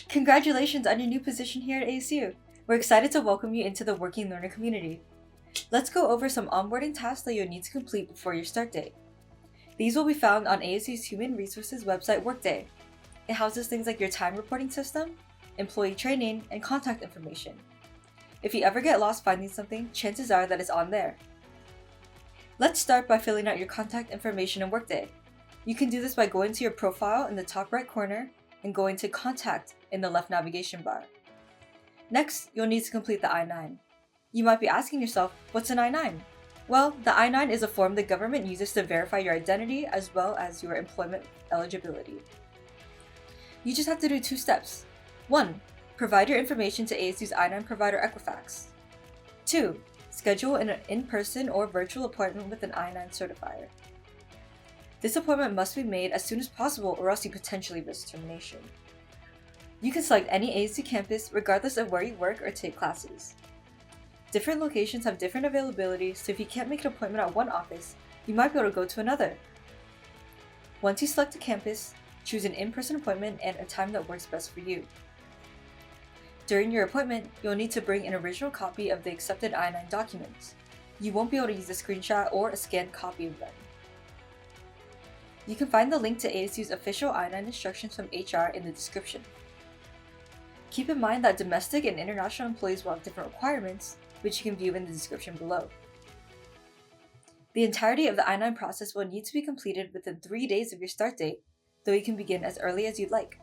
Congratulations on your new position here at ASU. We're excited to welcome you into the Working Learner community. Let's go over some onboarding tasks that you'll need to complete before your start date. These will be found on ASU's Human Resources website Workday. It houses things like your time reporting system, employee training, and contact information. If you ever get lost finding something, chances are that it's on there. Let's start by filling out your contact information in Workday. You can do this by going to your profile in the top right corner and going to Contact in the left navigation bar. Next, you'll need to complete the I-9. You might be asking yourself, what's an I-9? Well, the I-9 is a form the government uses to verify your identity as well as your employment eligibility. You just have to do 2 steps. 1. Provide your information to ASU's I-9 provider Equifax. 2. Schedule an in-person or virtual appointment with an I-9 certifier. This appointment must be made as soon as possible or else you potentially risk termination. You can select any ASU campus regardless of where you work or take classes. Different locations have different availability, so if you can't make an appointment at one office, you might be able to go to another. Once you select a campus, choose an in-person appointment and a time that works best for you. During your appointment, you'll need to bring an original copy of the accepted I-9 documents. You won't be able to use a screenshot or a scanned copy of them. You can find the link to ASU's official I-9 instructions from HR in the description. Keep in mind that domestic and international employees will have different requirements, which you can view in the description below. The entirety of the I-9 process will need to be completed within 3 days of your start date, though you can begin as early as you'd like.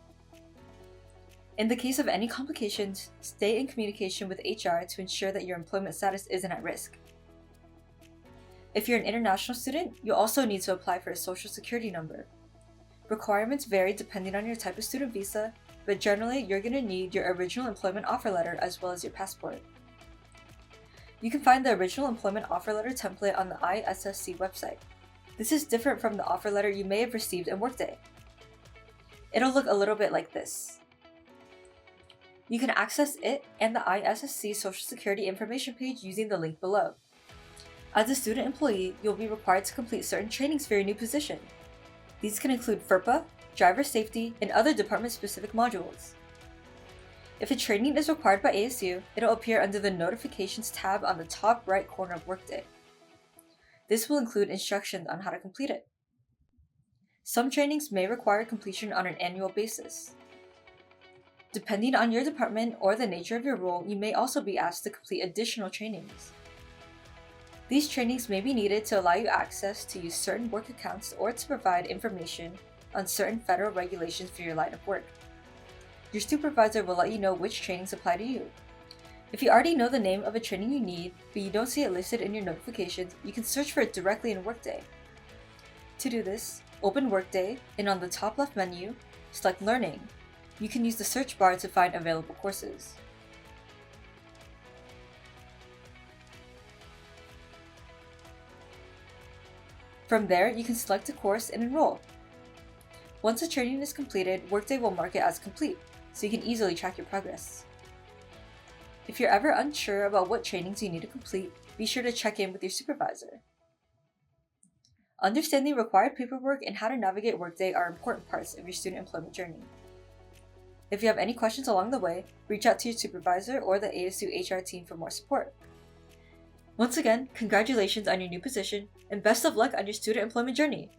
In the case of any complications, stay in communication with HR to ensure that your employment status isn't at risk. If you're an international student, you'll also need to apply for a social security number. Requirements vary depending on your type of student visa, but generally you're going to need your original employment offer letter as well as your passport. You can find the original employment offer letter template on the ISSC website. This is different from the offer letter you may have received in Workday. It'll look a little bit like this. You can access it and the ISSC Social Security information page using the link below. As a student employee, you'll be required to complete certain trainings for your new position. These can include FERPA, driver safety, and other department-specific modules. If a training is required by ASU, it'll appear under the Notifications tab on the top right corner of Workday. This will include instructions on how to complete it. Some trainings may require completion on an annual basis. Depending on your department or the nature of your role, you may also be asked to complete additional trainings. These trainings may be needed to allow you access to use certain work accounts or to provide information on certain federal regulations for your line of work. Your supervisor will let you know which trainings apply to you. If you already know the name of a training you need, but you don't see it listed in your notifications, you can search for it directly in Workday. To do this, open Workday and on the top left menu, select Learning. You can use the search bar to find available courses. From there, you can select a course and enroll. Once a training is completed, Workday will mark it as complete, so you can easily track your progress. If you're ever unsure about what trainings you need to complete, be sure to check in with your supervisor. Understanding required paperwork and how to navigate Workday are important parts of your student employment journey. If you have any questions along the way, reach out to your supervisor or the ASU HR team for more support. Once again, congratulations on your new position, and best of luck on your student employment journey!